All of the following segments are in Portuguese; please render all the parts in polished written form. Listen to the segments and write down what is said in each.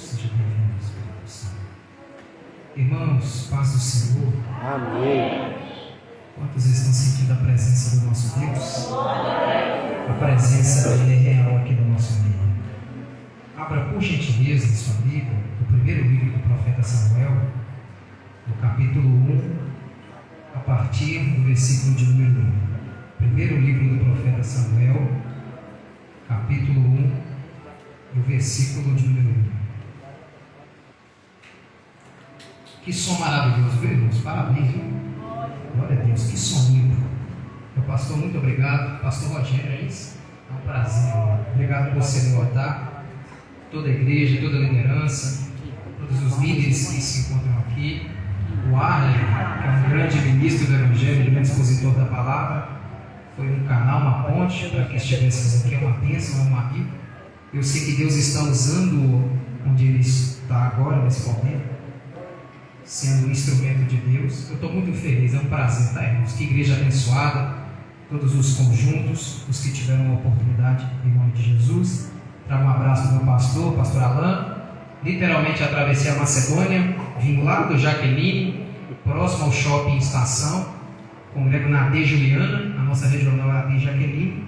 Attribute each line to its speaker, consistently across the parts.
Speaker 1: Seja bem-vindo, Espírito Santo. Irmãos, paz do Senhor.
Speaker 2: Amém.
Speaker 1: Quantos estão sentindo a presença do nosso Deus? A presença dele é real aqui no nosso meio. Abra por gentileza em sua Bíblia, o primeiro livro do profeta Samuel, no capítulo 1, a partir do versículo de número 1. Primeiro livro do profeta Samuel, capítulo 1, do versículo de número 1. Que som maravilhoso, viu, irmãos? Parabéns, viu? Glória a Deus, que som lindo. Meu pastor, muito obrigado. Pastor Rogério, é isso? É um prazer, irmão. Obrigado por você me botar. Toda a igreja, toda a liderança, todos os líderes que se encontram aqui. O Arlen, que é um grande ministro do Evangelho, um grande expositor da palavra. Foi um canal, uma ponte para que estivéssemos aqui. É uma bênção, é um amigo. Eu sei que Deus está usando onde Ele está agora, nesse momento, sendo um instrumento de Deus. Eu estou muito feliz, é um prazer, tá, irmãos? Que igreja abençoada, todos os conjuntos, os que tiveram a oportunidade, em nome de Jesus. Trago um abraço do meu pastor Alain. Literalmente atravessei a Macedônia, vim lá do Jaqueline, próximo ao shopping Estação, congrego na AD Juliana, a nossa regional é a AD Jaqueline.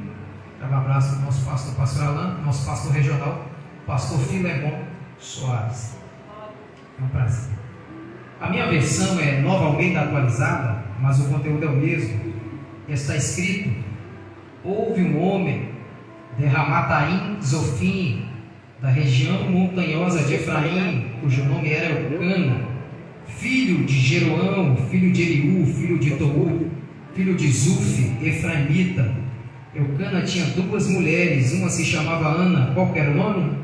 Speaker 1: Trago um abraço do nosso pastor Alain, nosso pastor regional, pastor Filemon Soares. É um prazer. A minha versão é Nova Almeida atualizada, mas o conteúdo é o mesmo. Está escrito: houve um homem de Ramataim Zofim, da região montanhosa de Efraim, cujo nome era Eucana, filho de Jeroão, filho de Eliú, filho de Tou, filho de Zuf, efraimita. Eucana tinha duas mulheres, uma se chamava Ana, qual que era o nome?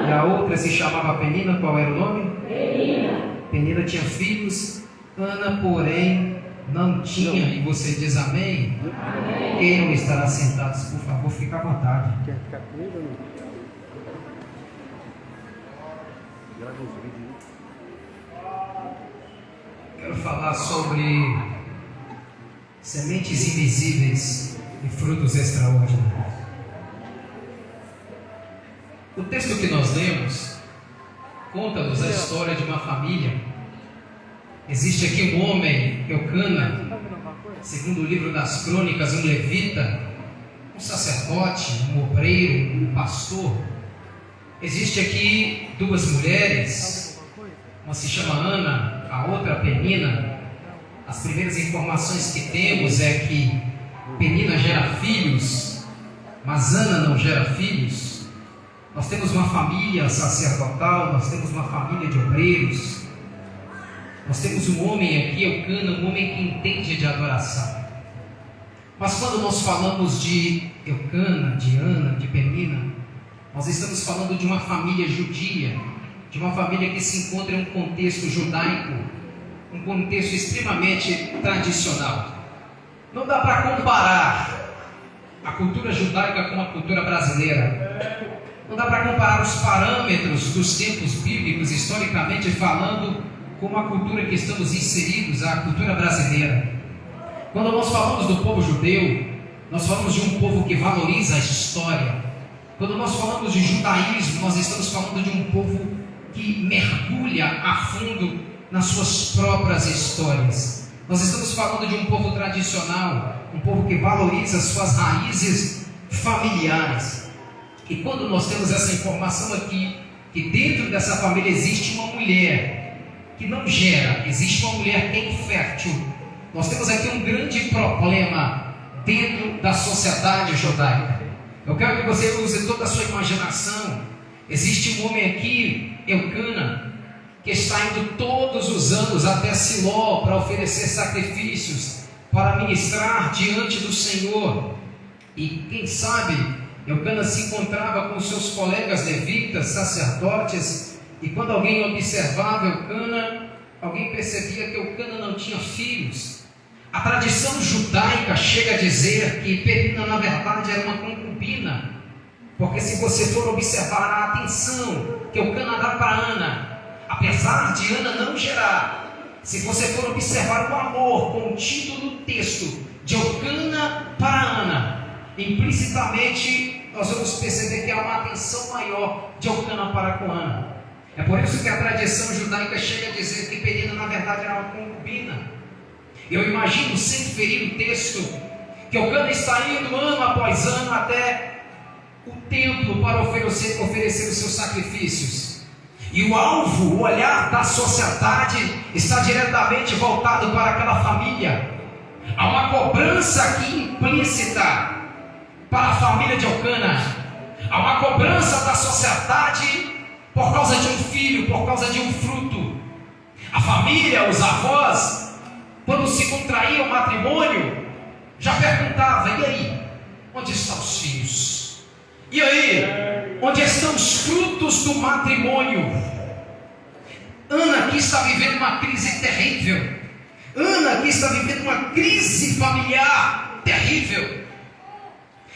Speaker 1: E a outra se chamava Penina, qual era o nome? Penina tinha filhos, Ana, porém, não tinha. E você diz amém? Amém. Queiram estar assentados, por favor, fique à vontade.
Speaker 2: Quer ficar comigo ou não? Grava os vídeos.
Speaker 1: Quero falar sobre sementes invisíveis e frutos extraordinários. O texto que nós lemos conta-nos a história de uma família. Existe aqui um homem, Eucana, segundo o livro das crônicas, um levita, um sacerdote, um obreiro, um pastor. Existe aqui duas mulheres, uma se chama Ana, a outra Penina. As primeiras informações que temos é que Penina gera filhos, mas Ana não gera filhos. Nós temos uma família sacerdotal, nós temos uma família de obreiros, nós temos um homem aqui, Eucana, um homem que entende de adoração. Mas quando nós falamos de Eucana, de Ana, de Penina, nós estamos falando de uma família judia, de uma família que se encontra em um contexto judaico, um contexto extremamente tradicional. Não dá para comparar a cultura judaica com a cultura brasileira. Não dá para comparar os parâmetros dos tempos bíblicos, historicamente falando, com a cultura que estamos inseridos, a cultura brasileira. Quando nós falamos do povo judeu, nós falamos de um povo que valoriza a história. Quando nós falamos de judaísmo, nós estamos falando de um povo que mergulha a fundo nas suas próprias histórias. Nós estamos falando de um povo tradicional, um povo que valoriza suas raízes familiares. E quando nós temos essa informação aqui, que dentro dessa família existe uma mulher que não gera, existe uma mulher infértil, nós temos aqui um grande problema dentro da sociedade judaica. Eu quero que você use toda a sua imaginação. Existe um homem aqui, Eucana, que está indo todos os anos até Siló para oferecer sacrifícios, para ministrar diante do Senhor. E quem sabe Eucana se encontrava com seus colegas levitas, sacerdotes, e quando alguém observava Eucana, alguém percebia que Eucana não tinha filhos. A tradição judaica chega a dizer que Penina na verdade era uma concubina, porque se você for observar a atenção que Eucana dá para Ana, apesar de Ana não gerar, se você for observar o amor contido no texto de Eucana para Ana, implicitamente nós vamos perceber que há uma atenção maior de Eucana para com Ana. É por isso que a tradição judaica chega a dizer que Penina na verdade era uma concubina. Eu imagino, sem ferir o texto, que Eucana está indo ano após ano até o templo para oferecer os seus sacrifícios. E o alvo, o olhar da sociedade está diretamente voltado para aquela família. Há uma cobrança aqui implícita para a família de Eucana. Há uma cobrança da sociedade por causa de um filho, por causa de um fruto. A família, os avós, quando se contraía o matrimônio, já perguntava: e aí, onde estão os filhos? E aí, onde estão os frutos do matrimônio? Ana aqui está vivendo uma crise terrível. Ana aqui está vivendo uma crise familiar terrível.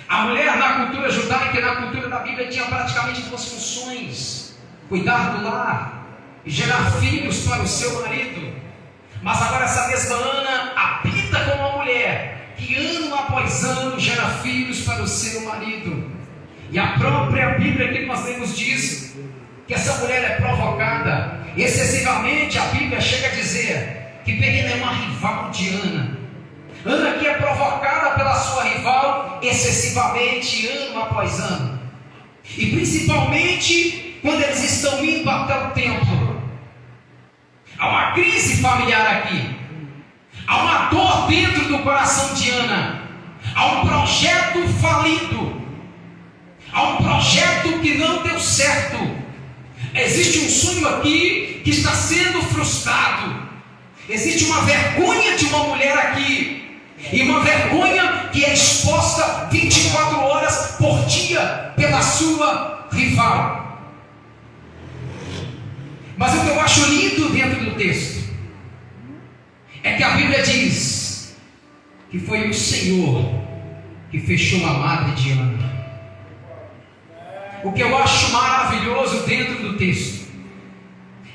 Speaker 1: A mulher na cultura judaica e na cultura da Bíblia tinha praticamente duas funções: cuidar do lar e gerar filhos para o seu marido. Mas agora essa mesma Ana habita como uma mulher que ano após ano gera filhos para o seu marido. E a própria Bíblia que nós lemos diz que essa mulher é provocada excessivamente. A Bíblia chega a dizer que Penina é uma rival de Ana. Ana aqui é provocada pela sua rival excessivamente, ano após ano. E principalmente quando eles estão indo até o templo. Há uma crise familiar aqui. Há uma dor dentro do coração de Ana. Há um projeto falido. Há um projeto que não deu certo. Existe um sonho aqui que está sendo frustrado. Existe uma vergonha de uma mulher aqui. E uma vergonha que é exposta 24 horas por dia pela sua rival. Mas o que eu acho lindo dentro do texto é que a Bíblia diz que foi o Senhor que fechou a madre de Ana. O que eu acho maravilhoso dentro do texto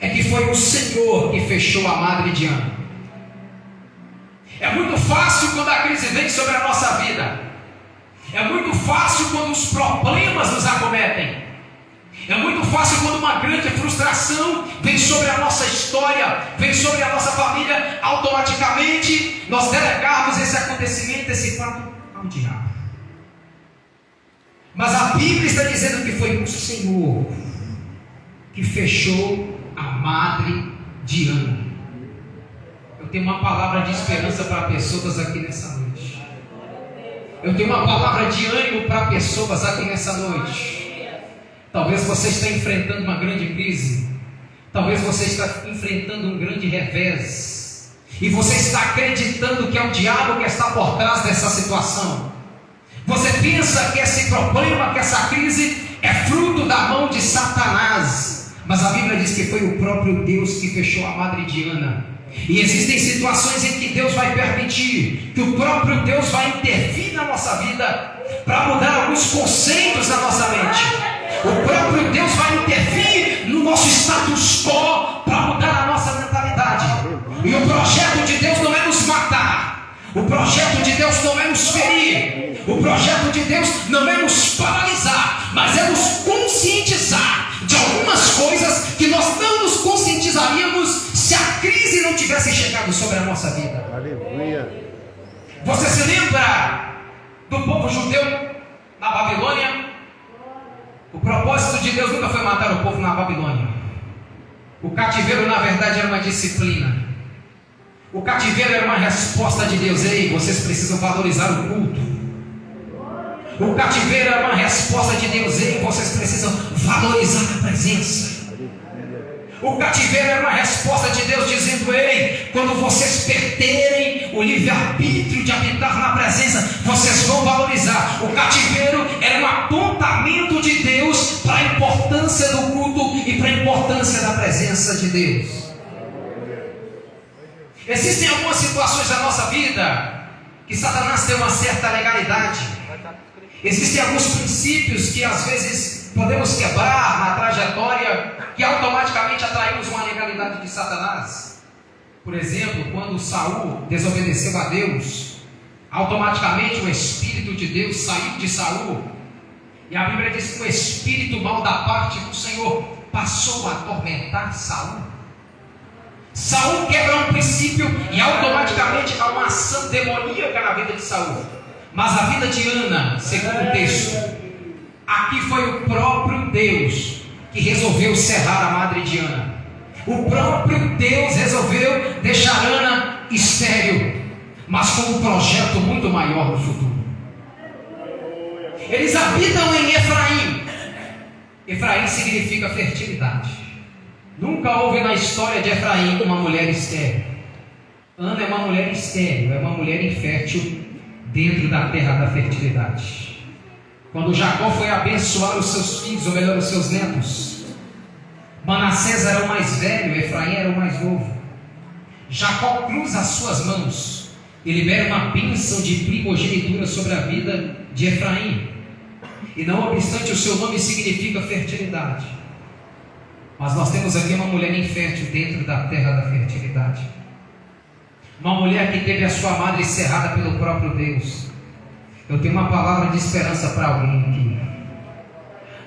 Speaker 1: é que foi o Senhor que fechou a madre de Ana. É muito fácil quando a crise vem sobre a nossa vida. É muito fácil quando os problemas nos acometem. É muito fácil quando uma grande frustração vem sobre a nossa história, vem sobre a nossa família, automaticamente nós delegarmos esse acontecimento, esse fato ao diabo. Mas a Bíblia está dizendo que foi o Senhor que fechou a madre de Ana. Eu tenho uma palavra de esperança para pessoas aqui nessa noite. Eu tenho uma palavra de ânimo para pessoas aqui nessa noite. Talvez você está enfrentando uma grande crise. Talvez você está enfrentando um grande revés. E você está acreditando que é o diabo que está por trás dessa situação. Você pensa que esse problema, que essa crise é fruto da mão de Satanás. Mas a Bíblia diz que foi o próprio Deus que fechou a madre de Ana. E existem situações em que Deus vai permitir, que o próprio Deus vai intervir na nossa vida para mudar alguns conceitos na nossa mente. O próprio Deus vai intervir no nosso status quo para mudar a nossa mentalidade. E o projeto de Deus não é nos matar. O projeto de Deus não é nos ferir. O projeto de Deus não é nos paralisar, mas é nos conscientizar de algumas coisas que nós não nos conscientizaríamos se a crise não tivesse chegado sobre a nossa vida.
Speaker 2: Aleluia.
Speaker 1: Você se lembra do povo judeu na Babilônia? O propósito de Deus nunca foi matar o povo na Babilônia. O cativeiro, na verdade, era uma disciplina. O cativeiro era uma resposta de Deus. Ei, vocês precisam valorizar o culto. O cativeiro era uma resposta de Deus. Ei, vocês precisam valorizar a presença. O cativeiro era uma resposta de Deus dizendo: ei, quando vocês perderem o livre-arbítrio de habitar na presença, vocês vão valorizar. O cativeiro era um apontamento de Deus para a importância do culto e para a importância da presença de Deus. Existem algumas situações da nossa vida que Satanás tem uma certa legalidade. Existem alguns princípios que às vezes podemos quebrar na trajetória, que automaticamente atraímos uma legalidade de Satanás. Por exemplo, quando Saul desobedeceu a Deus, automaticamente o Espírito de Deus saiu de Saul. E a Bíblia diz que o Espírito mau da parte do Senhor passou a atormentar Saul. Saul quebra um princípio e automaticamente há uma ação demoníaca na vida de Saul. Mas a vida de Ana, segundo o texto, aqui foi o próprio Deus que resolveu serrar a madre de Ana. O próprio Deus resolveu deixar Ana estéril, mas com um projeto muito maior no futuro. Eles habitam em Efraim. Efraim significa fertilidade. Nunca houve na história de Efraim uma mulher estéril. Ana é uma mulher estéril, é uma mulher infértil dentro da terra da fertilidade. Quando Jacó foi abençoar os seus filhos, ou melhor, os seus netos, Manassés era o mais velho, Efraim era o mais novo. Jacó cruza as suas mãos e libera uma bênção de primogenitura sobre a vida de Efraim. E não obstante, o seu nome significa fertilidade. Mas nós temos aqui uma mulher infértil dentro da terra da fertilidade. Uma mulher que teve a sua madre cerrada pelo próprio Deus. Eu tenho uma palavra de esperança para alguém aqui.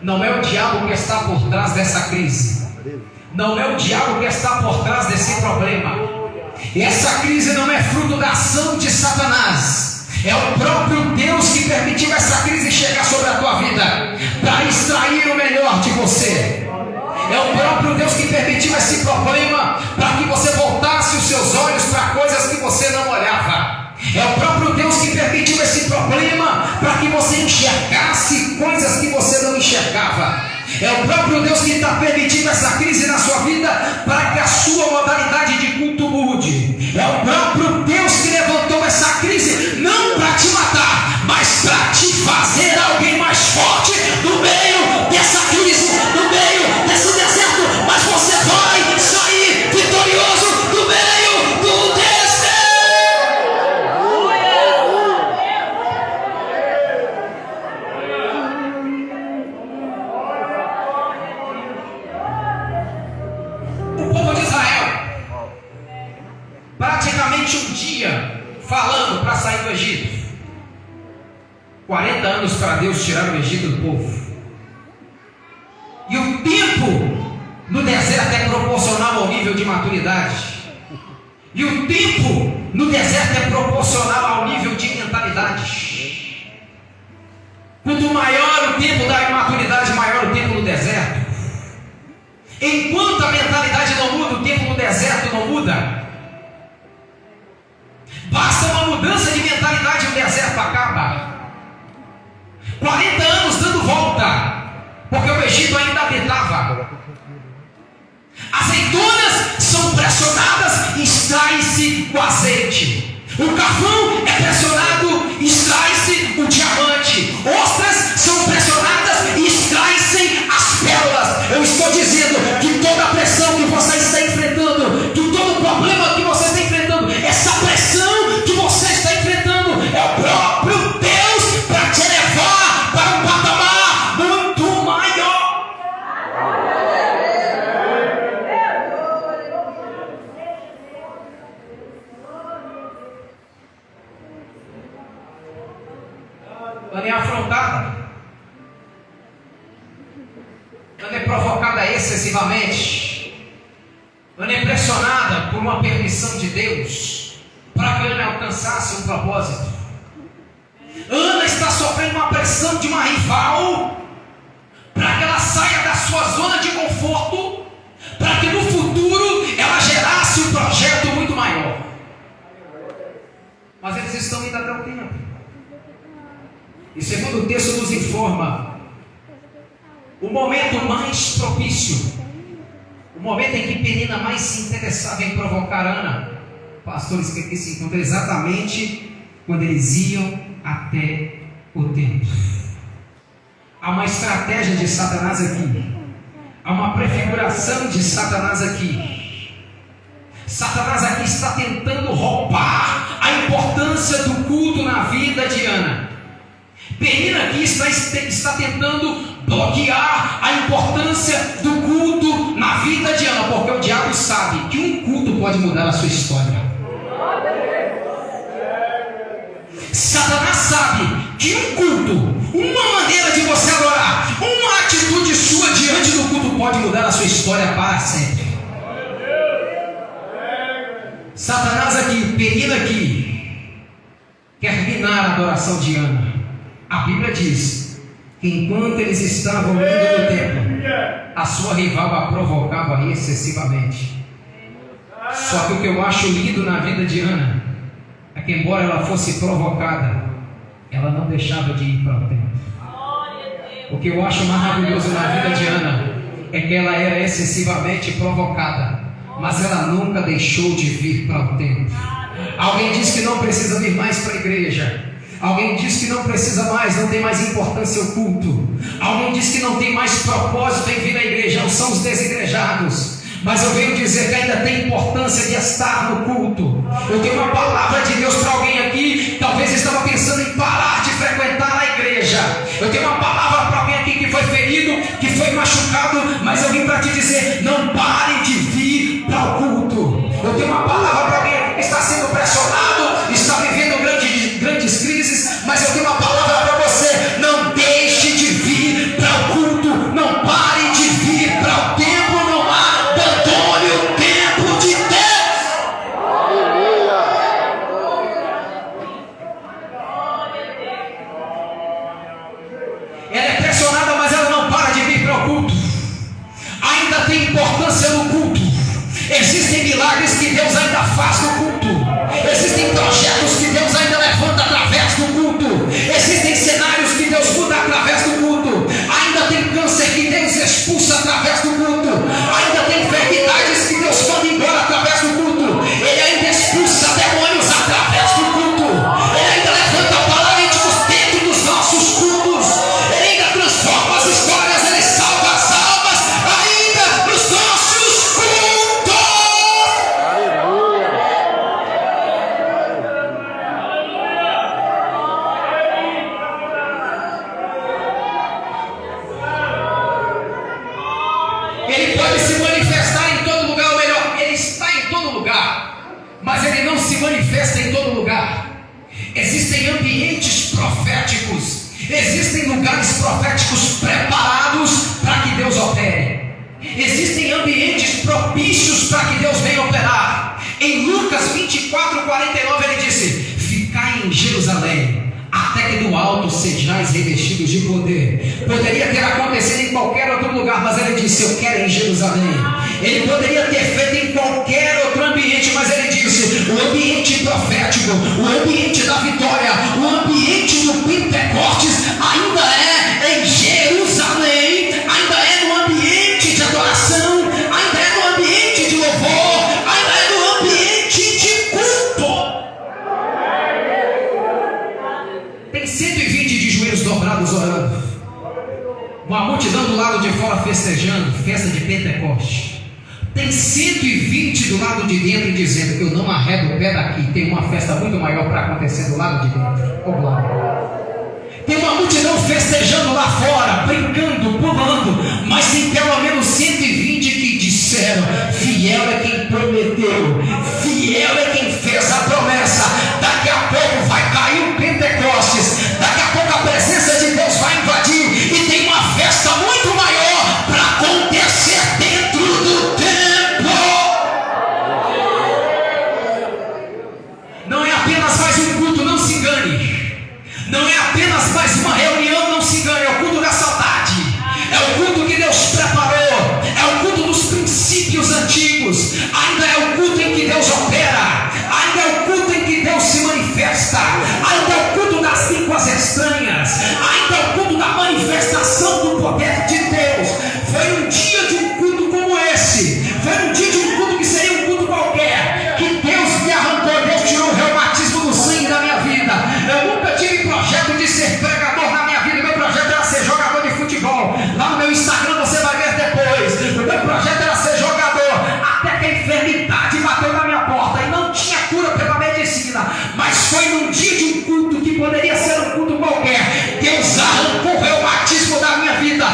Speaker 1: Não é o diabo que está por trás dessa crise. Não é o diabo que está por trás desse problema. Essa crise não é fruto da ação de Satanás. É o próprio Deus que permitiu essa crise chegar sobre a tua vida para extrair o melhor de você. É o próprio Deus que permitiu esse problema para que você voltasse os seus olhos para coisas que você não olhava. É o próprio Deus que permitiu esse problema para que você enxergasse coisas que você não enxergava. É o próprio Deus que está permitindo essa crise na sua vida para que a sua modalidade de culto mude. É o próprio Deus que levantou essa crise não para te matar, mas para te fazer alguém mais forte no meio dessa crise, no meio desse deserto. Mas você vai sair vitorioso do meio do deserto. O povo de Israel, praticamente um dia falando para sair do Egito. 40 anos para Deus tirar o Egito do povo. E o tempo no deserto é proporcional ao nível de maturidade. E o tempo no deserto é proporcional ao nível de mentalidade. Quanto maior o tempo da imaturidade, maior o tempo no deserto. Enquanto a mentalidade não muda, o tempo no deserto não muda. Basta uma mudança de mentalidade e o deserto acaba. 40 anos dando volta, porque o Egito ainda habitava. Azeitonas são pressionadas, extrai-se o azeite. O carvão é pressionado, extrai-se o diamante. Ostras são pressionadas e extrai-se as pérolas. Eu estou dizendo que toda a pressão que você está enfrentando, que todo o problema que você está enfrentando, essa pressão que você está enfrentando, é o próprio Deus para te levar para um patamar muito maior. Ana é afrontada, Ana é provocada excessivamente, Ana é pressionada por uma permissão de Deus para que Ana alcançasse um propósito. Ana está sofrendo uma pressão de uma rival para que ela saia da sua zona de conforto, para que no futuro ela gerasse um projeto muito maior. Mas eles estão indo até o tempo. E segundo o texto nos informa, o momento mais propício, o momento em que Penina mais se interessava em provocar Ana, pastores que se encontram exatamente quando eles iam até o templo. Há uma estratégia de Satanás aqui, há uma prefiguração de Satanás aqui. Satanás aqui está tentando roubar a importância do culto na vida de Ana. Penina aqui está tentando bloquear a importância do culto na vida de Ana, porque o diabo sabe que um culto pode mudar a sua história. Satanás sabe que um culto, uma maneira de você adorar, uma atitude sua diante do culto pode mudar a sua quer minar a adoração de Ana. A Bíblia diz que enquanto eles estavam indo no templo, a sua rival a provocava excessivamente. Só que o que eu acho lindo na vida de Ana é que, embora ela fosse provocada, ela não deixava de ir para o templo. O que eu acho maravilhoso na vida de Ana é que ela era excessivamente provocada, mas ela nunca deixou de vir para o templo. Alguém diz que não precisa vir mais para a igreja. Alguém diz que não precisa mais, não tem mais importância o culto. Alguém diz que não tem mais propósito em vir à igreja, não são os desigrejados. Mas eu venho dizer que ainda tem importância de estar no culto. Eu tenho uma palavra de Deus para alguém aqui que talvez estava pensando em parar de frequentar a igreja. Eu tenho uma palavra para alguém aqui que foi ferido, que foi machucado, mas eu vim para te dizer: não pare de vir para o culto. Eu tenho uma palavra para alguém aqui que está sendo pressionado, está vivendo grandes crises, mas eu tenho uma palavra para você: não deixe de vir para o culto, não pare de vir para o templo, não abandone o templo de Deus. Ela é pressionada, mas ela não para de vir para o culto. Ainda tem importância no culto. Existem milagres que Deus ainda faz no culto. Existem projetos que Deus ainda levanta através do culto. Existem cenários que Deus muda através do culto. Ainda tem câncer que Deus expulsa através do culto. Ainda tem enfermidades que Deus manda embora através do culto. Ele ainda expulsa demônios através do culto. Ele ainda levanta paralíticos dentro dos nossos cultos. Ele ainda transforma as histórias. Ele salva as almas ainda nos nossos cultos. Ele pode se manifestar em todo lugar, ou melhor, ele está em todo lugar, mas ele não se manifesta em todo lugar. Existem ambientes proféticos, existem lugares proféticos preparados para que Deus opere. Existem ambientes propícios para que Deus venha operar. Em Lucas 24:49 ele disse: ficai em Jerusalém, até que do alto sejais revestidos de poder. Poderia ter acontecido em qualquer outro lugar, mas ele disse: eu quero em Jerusalém. Ele poderia ter feito em qualquer outro ambiente, mas ele disse: o ambiente profético, o ambiente da vitória, o ambiente do Pentecostes ainda é em Jerusalém, ainda é no ambiente de adoração, ainda é no ambiente de louvor, ainda é no ambiente de culto. Tem 120 de joelhos dobrados orando, uma multidão do lado de fora festejando, festa de Pentecoste. Tem 120 do lado de dentro dizendo: eu não arredo o pé daqui, tem uma festa muito maior para acontecer do lado de dentro. Oh, glória. Tem uma multidão festejando lá fora, brincando, pulando, mas tem pelo menos 120 que disseram: fiel é quem prometeu, fiel é quem fez a promessa. Daqui a pouco vai cair o Pentecostes, daqui a pouco a presença de Deus vai invadir, e tem uma festa muito maior para acontecer dentro do templo. Não é apenas mais um culto, não se engane. Não é apenas mais uma reunião, não se engane. É o culto da saudade, é o culto que Deus preparou, é o culto dos princípios antigos. Ainda é o culto em que Deus opera, ainda é o culto em que Deus se manifesta, ainda é o culto das línguas estranhas, ainda é o culto da manifestação do poder de Deus. Foi um dia de um culto como esse, foi um dia de um culto que seria um culto qualquer, que Deus me arrancou, Deus tirou o reumatismo do sangue da minha vida. Eu nunca tive projeto de ser pregador na minha vida, meu projeto era ser jogador de futebol. Lá no meu Instagram você vai ver depois, o meu projeto era ser jogador, até que a enfermidade bateu na minha porta e não tinha cura pela medicina. Mas foi num dia de um culto que poderia ser um culto qualquer, Deus arrancou o reumatismo da minha vida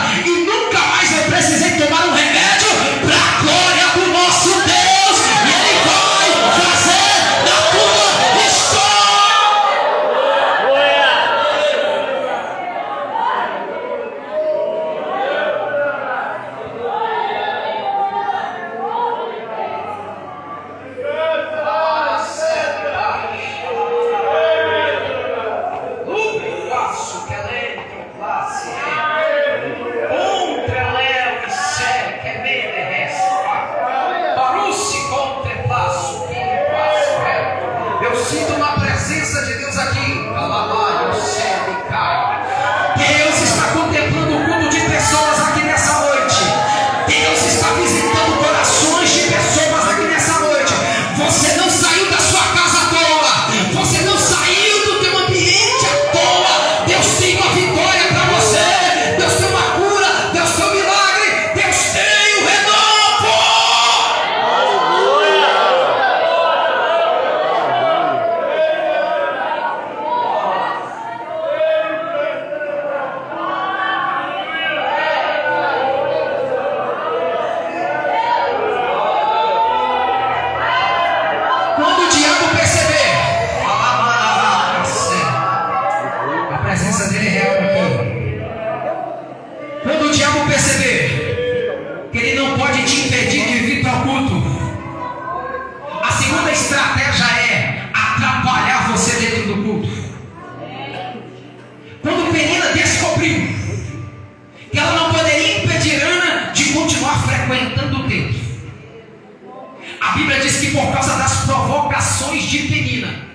Speaker 1: de Penina.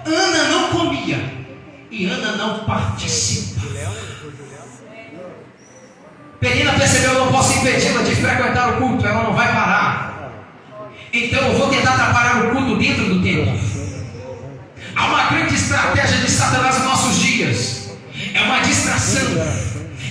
Speaker 1: Ana não comia e Ana não participa. Penina percebeu: eu não posso impedi-la de frequentar o culto, ela não vai parar. Então eu vou tentar atrapalhar o culto dentro do templo. Há uma grande estratégia de Satanás nos nossos dias. É uma distração.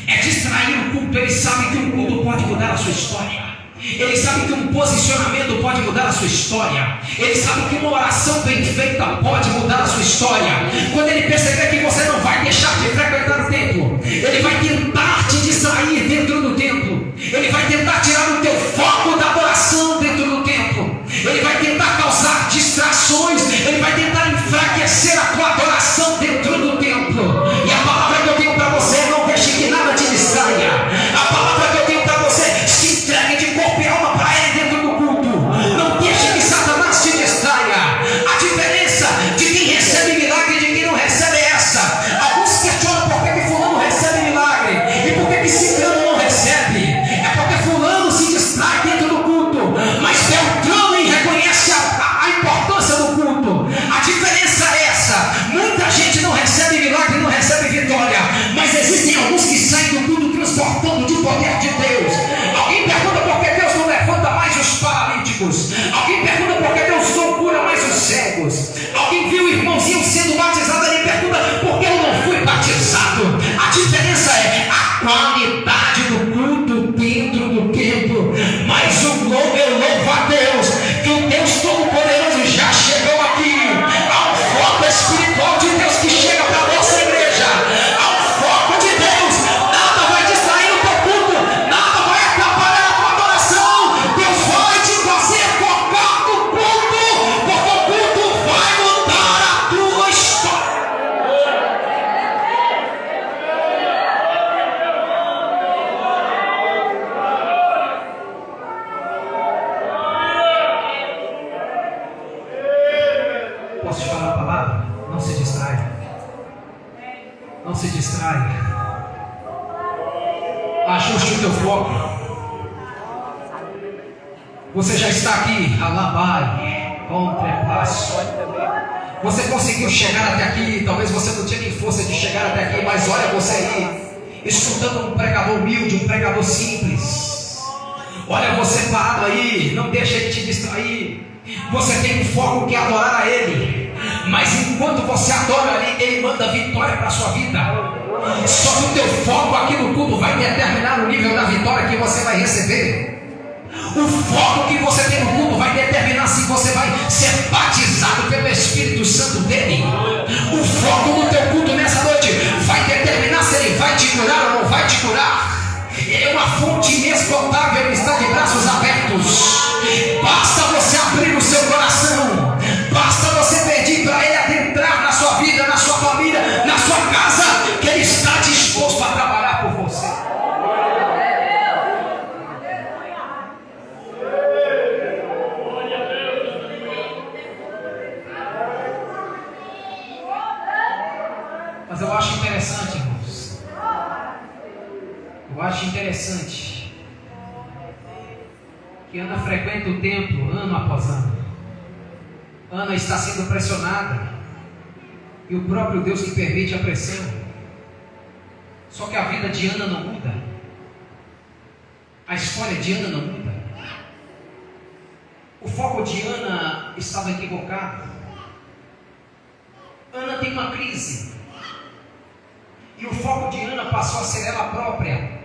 Speaker 1: É distrair o culto. Ele sabe que um culto pode mudar a sua história. Ele sabe que um posicionamento pode mudar a sua história. Ele sabe que uma oração bem feita pode mudar a sua história. Quando ele perceber que você não vai deixar de frequentar o templo, ele vai tentar te distrair dentro do templo. Ele vai tentar tirar o teu foco da adoração dentro do templo. Ele vai tentar causar distrações. Ele vai tentar enfraquecer a tua adoração dentro do templo. E a palavra que eu tenho para você: não deixe que nada te distraia. A palavra que eu tenho para você: se entregue de corpo e alma para ele dentro do culto. Não deixe que Satanás te distraia. A diferença de quem recebe milagre e de quem não recebe é essa. Alguns questionam por que fulano recebe milagre e por que ciclano não recebe. É porque fulano se distrai dentro do culto, mas Beltrano reconhece a importância do culto. A diferença é essa: muita gente não recebe milagre, não recebe vitória, mas existem alguns que saem do culto transportando de poder de Deus. Alguém pergunta por que Deus não levanta mais os paralíticos. Alguém pergunta por que Deus não cura mais os cegos. Alguém viu o irmãozinho sendo batizado, ele pergunta por que eu não fui batizado. A diferença é a qualidade do culto dentro do templo. Mas eu louvo a Deus que o Deus Todo-Poderoso já chegou aqui. Há um foco espiritual de Deus que chega para a nossa igreja. Há um foco de Deus. Nada vai distrair o teu culto, nada vai atrapalhar a tua adoração. Deus vai te fazer focar no culto, porque o culto vai mudar a tua história. Posso te falar a palavra? Não se distrai. Não se distrai. Ajuste o teu foco. Você já está aqui. Alabai, contrepasso. Você conseguiu chegar até aqui. Talvez você não tinha nem força de chegar até aqui, mas olha você aí, escutando um pregador humilde, um pregador simples. Olha você parado aí. Não deixa ele te distrair. Você tem um foco que é adorar a Ele, mas enquanto você adora ali, Ele manda vitória para a sua vida. Só que o teu foco aqui no culto vai determinar o nível da vitória que você vai receber. O foco que você tem no culto vai determinar se você vai ser batizado pelo Espírito Santo dele. O foco do teu culto nessa noite vai determinar se Ele vai te curar ou não vai te curar. Ele é uma fonte inesgotável, Ele está de braços abertos. Basta você abrir o seu coração. Basta você pedir para Ele adentrar na sua vida, na sua família, na sua casa, que Ele está disposto a trabalhar por você. Mas eu acho interessante, irmãos. Eu acho interessante que Ana frequenta o templo ano após ano. Ana está sendo pressionada, e o próprio Deus que permite a pressão. Só que a vida de Ana não muda. A história de Ana não muda. O foco de Ana estava equivocado. Ana tem uma crise, e o foco de Ana passou a ser ela própria.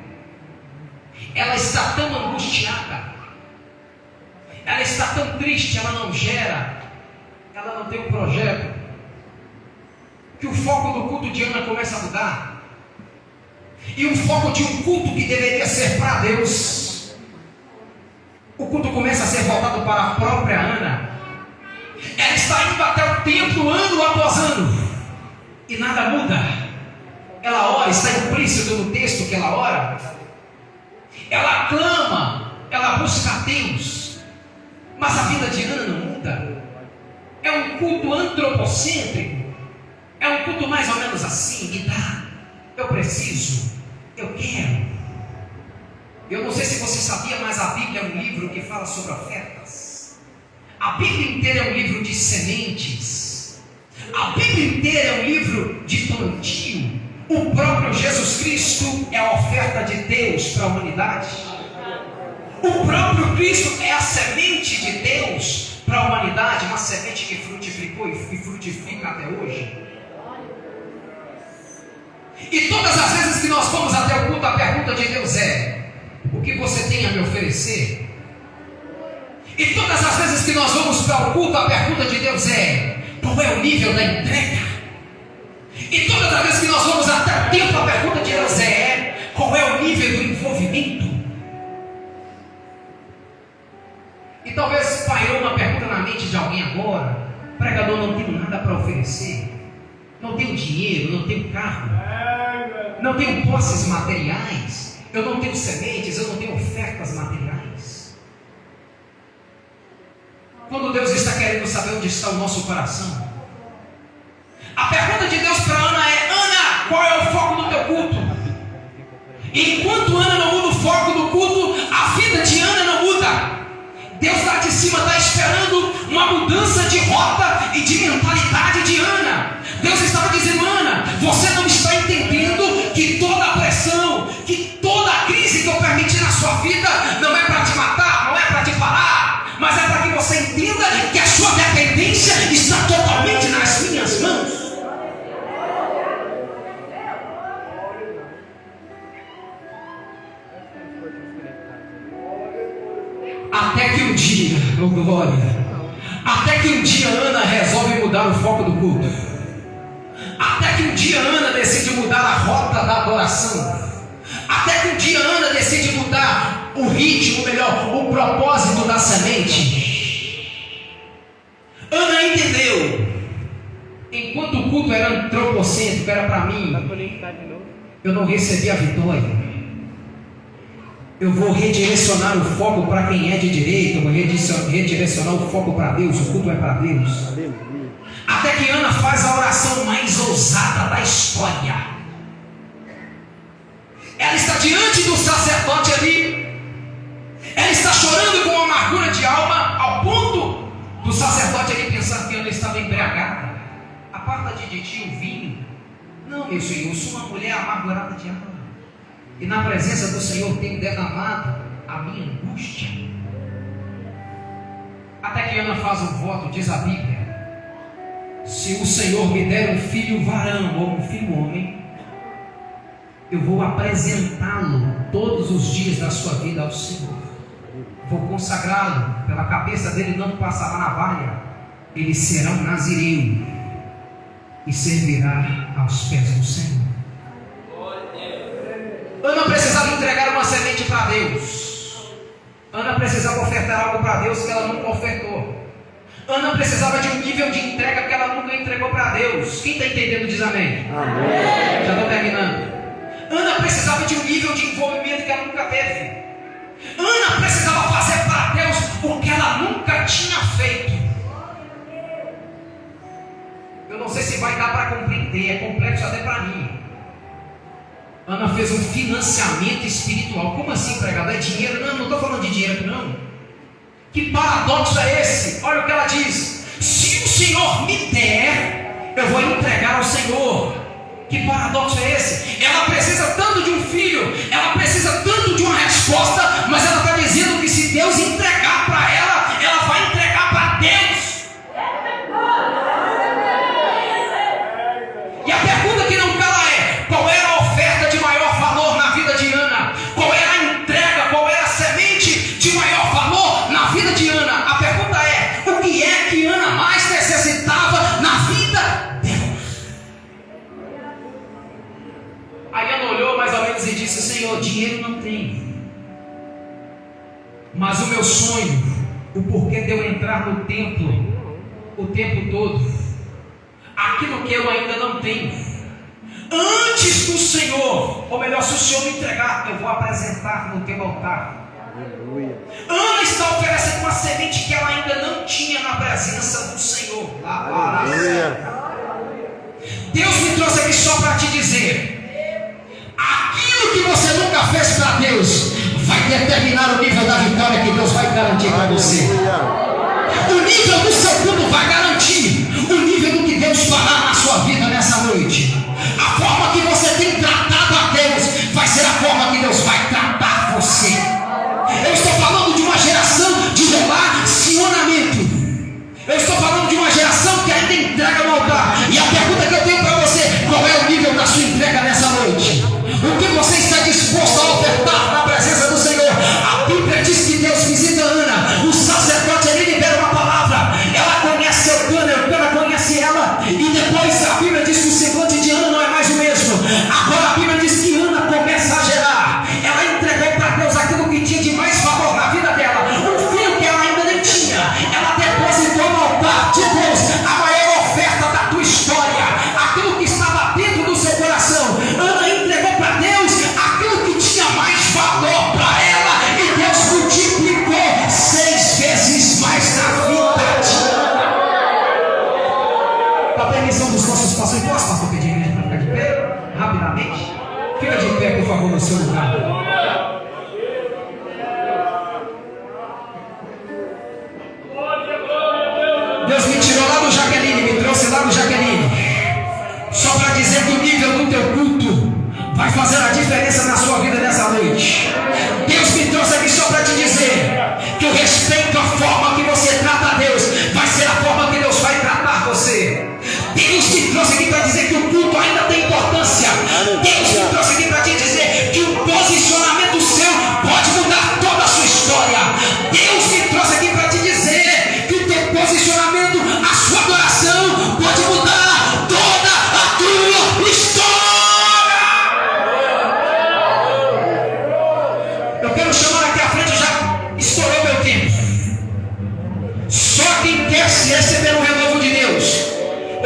Speaker 1: Ela está tão angustiada, ela está tão triste, ela não gera, ela não tem um projeto, que o foco do culto de Ana começa a mudar. E o foco de um culto que deveria ser para Deus, o culto começa a ser voltado para a própria Ana. Ela está indo até o templo ano após ano, e nada muda. Ela ora, está implícito no texto que ela ora. Ela clama, ela busca a Deus, mas a vida de Ana não muda. É um culto antropocêntrico. É um culto mais ou menos assim: me dá, eu preciso, eu quero. Eu não sei se você sabia, mas a Bíblia é um livro que fala sobre ofertas. A Bíblia inteira é um livro de sementes. A Bíblia inteira é um livro de plantio. O próprio Jesus Cristo é a oferta de Deus para a humanidade. O próprio Cristo é a semente de Deus para a humanidade, uma semente que frutificou e frutifica até hoje. E todas as vezes que nós vamos até o culto, a pergunta de Deus é: o que você tem a me oferecer? E todas as vezes que nós vamos para o culto, a pergunta de Deus é: qual é o nível da entrega? E todas as vezes que nós vamos até o templo, a pergunta de Deus é: qual é o nível do envolvimento? E talvez pairou uma pergunta na mente de alguém agora: pregador, não tenho nada para oferecer, não tenho dinheiro, não tenho carro, não tenho posses materiais, eu não tenho sementes, eu não tenho ofertas materiais. Quando Deus está querendo saber onde está o nosso coração, a pergunta de Deus para Ana é: Ana, qual é o foco do teu culto? E enquanto Ana não muda o foco do culto, a vida de Ana não muda. Deus lá de cima está esperando uma mudança de rota e de mentalidade de Ana. Deus estava dizendo: Ana, você não está entendendo que toda a pressão, que toda a crise que eu permiti na sua vida não é para te matar, não é para te parar, mas é para que você entenda que a sua dependência está totalmente nas minhas mãos. Até que um dia, oh glória, até que um dia Ana resolve mudar o foco do culto. Até que um dia Ana decide mudar a rota da adoração. Até que um dia Ana decide mudar o ritmo, melhor, o propósito da semente. Ana entendeu. Enquanto o culto era antropocêntrico, era para mim, eu não recebi a vitória. Eu vou redirecionar o foco para quem é de direita, eu vou redirecionar o foco para Deus, o culto é para Deus. Até que Ana faz a oração mais ousada da história. Ela está diante do sacerdote ali, ela está chorando com amargura de alma, ao ponto do sacerdote ali pensar que Ana estava embriagada. Aparta de ti o vinho. Não, meu Senhor, eu sou uma mulher amargurada de alma, e na presença do Senhor tenho derramado a minha angústia. Até que Ana faz um voto, diz a Bíblia: se o Senhor me der um filho varão ou um filho homem, eu vou apresentá-lo todos os dias da sua vida ao Senhor. Vou consagrá-lo, pela cabeça dele não passará navalha, ele será um nazireu e servirá aos pés do Senhor. Ana precisava entregar uma semente para Deus. Ana precisava ofertar algo para Deus que ela nunca ofertou. Ana precisava de um nível de entrega que ela nunca entregou para Deus. Quem está entendendo diz amém. Amém. Já estou terminando. Ana precisava de um nível de envolvimento que ela nunca teve. Ana precisava fazer para Deus o que ela nunca tinha feito. Eu não sei se vai dar para compreender, é complexo até para mim. Ana fez um financiamento espiritual. Como assim, pregador? É dinheiro? Não estou falando de dinheiro, não. Que paradoxo é esse? Olha o que ela diz: se o Senhor me der, eu vou entregar ao Senhor. Que paradoxo é esse? Ela precisa tanto de um filho, ela precisa tanto de uma resposta, mas ela está dizendo que se Deus entregar para ela, ela vai entregar para Deus. E a pergunta que não cala é: qual era a oferta de maior valor na vida de Ana? Qual era a entrega, qual era a semente de maior valor na vida de Ana? A pergunta é: o que é que Ana mais necessitava na vida dela? Aí Ana olhou mais ou menos e disse: Senhor, dinheiro não tenho, mas o meu sonho, o porquê de eu entrar no templo o tempo todo, aquilo que eu ainda não tenho, antes do Senhor, ou melhor, se o Senhor me entregar, eu vou apresentar no teu altar. Aleluia. Ana está oferecendo uma semente que ela ainda não tinha na presença do Senhor. Aleluia. Deus me trouxe aqui só para te dizer: aquilo que você nunca fez para Deus vai determinar o nível da vitória que Deus vai garantir para você. O nível do seu culto vai garantir o nível do que Deus fará na sua vida nessa noite. A forma que você tem tratado a Deus vai ser a forma que Deus vai tratar você. Eu estou falando de uma geração de relacionamento. Eu estou falando de uma geração que ainda entrega no altar. E a pergunta que eu tenho para você: qual é o nível da sua entrega nessa noite? O que você está disposto a ofertar na presença do Senhor? A Bíblia diz que Deus visita Ana. O sacerdote ali libera uma palavra. Ela conhece Eucana conhece ela. E depois a Bíblia diz que o semblante de Ana não é mais o mesmo. Agora a Bíblia diz que Ana começa a gerar. Ela entregou para Deus aquilo que tinha de mais valor na vida dela. Um filho que ela ainda nem tinha. Ela depositou no altar de Deus a maior oferta da tua história. Aquilo que estava dentro do seu coração. Ana entregou para Deus aquilo que tinha mais valor para ela. E Deus multiplicou 6 vezes mais na vida de Ana. Com a permissão dos nossos pastores, posso, pastor, pedir a igreja para ficar de pé? Rapidamente. Fica de pé, por favor, no seu lugar. Deus me tirou lá do Jaqueline, me trouxe lá do Jaqueline, só para dizer que o nível do teu culto vai fazer a diferença na sua vida nessa noite. Deus me trouxe aqui só para te dizer que o respeito à forma que você trata a Deus vai ser a forma que Deus vai tratar você. Deus me trouxe aqui para dizer que o culto ainda tem importância. Deus me trouxe aqui para te dizer que o posicionamento seu pode mudar toda a sua história. Deus me trouxe aqui para te dizer que o teu posicionamento, a sua adoração pode mudar toda a tua história. Eu quero chamar aqui à frente, já estourou meu tempo. Só quem quer receber o renovo de Deus,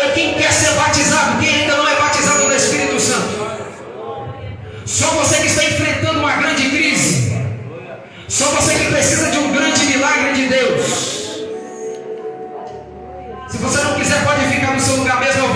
Speaker 1: ou quem quer ser batizado, quem ainda não é batizado no Espírito Santo, só você que está enfrentando uma grande crise, só você que precisa de um grande milagre de Deus. Se você não quiser, pode ficar no seu lugar mesmo.